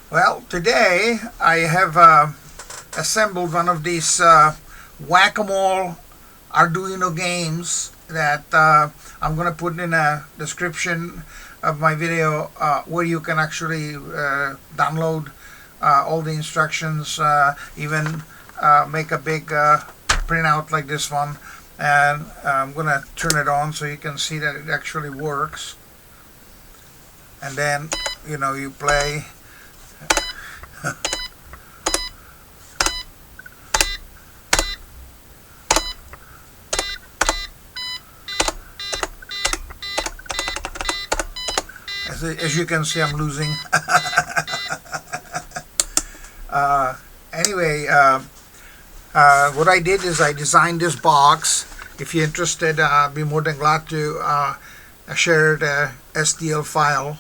Well, today I have assembled one of these whack-a-mole Arduino games that I'm going to put in a description of my video where you can actually download all the instructions, even make a big printout like this one. And I'm going to turn it on so you can see that it actually works. And then, you play. As you can see, I'm losing. Anyway, what I did is I designed this box. If you're interested, I'll be more than glad to share the STL file,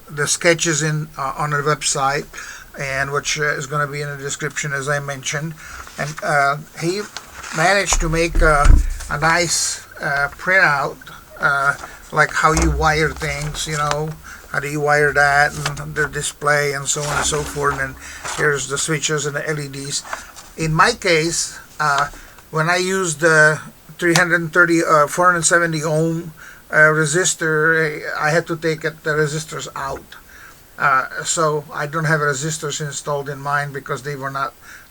the sketches on the website, and which is going to be in the description, as I mentioned. And he managed to make a nice printout, like how you wire things, how do you wire that, and the display, and so on and so forth. And here's the switches and the LEDs. In my case, when I used the 470 ohm resistor, I had to take the resistors out. So I don't have resistors installed in mine because they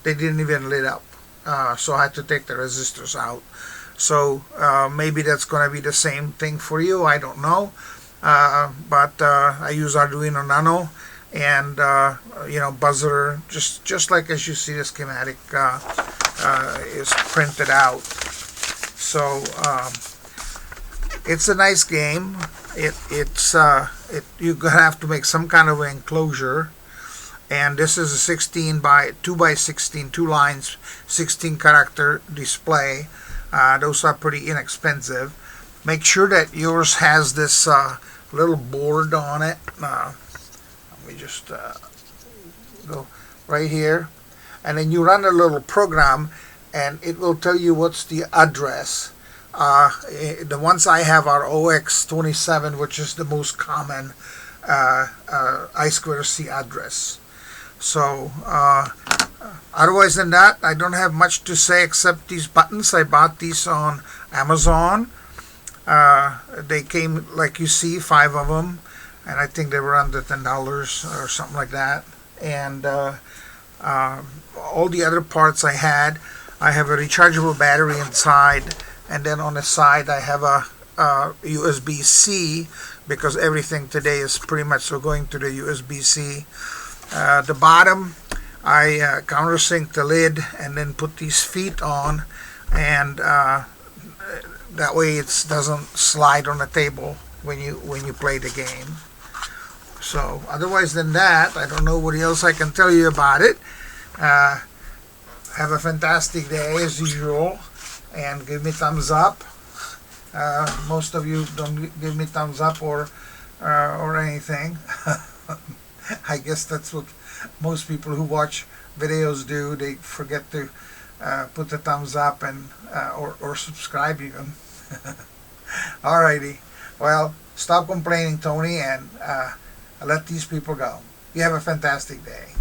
didn't even lit up. So I had to take the resistors out. So maybe that's going to be the same thing for you. I don't know. But I use Arduino NANO and buzzer, just like as you see the schematic is printed out. So it's a nice game. You're gonna have to make some kind of an enclosure, and this is a 16 by 2 by 16, 2 lines, 16 character display. Those are pretty inexpensive. Make sure that yours has this little board on it. Let me just go right here, and then you run a little program, and it will tell you what's the address. The ones I have are OX27, which is the most common I2C address. So otherwise than that, I don't have much to say except these buttons. I bought these on Amazon. They came, like you see, 5 of them, and I think they were under $10 or something like that. And all the other parts I have a rechargeable battery inside, and then on the side I have a USB-C, because everything today is pretty much going to the USB-C. The bottom, I countersink the lid and then put these feet on, and that way it doesn't slide on the table when you play the game. So otherwise than that, I don't know what else I can tell you about it. Have a fantastic day as usual, and give me thumbs up. Most of you don't give me thumbs up or anything. I guess that's what most people who watch videos do. They forget to put the thumbs up and or subscribe even. Alrighty. Well, stop complaining, Tony, and let these people go. You have a fantastic day.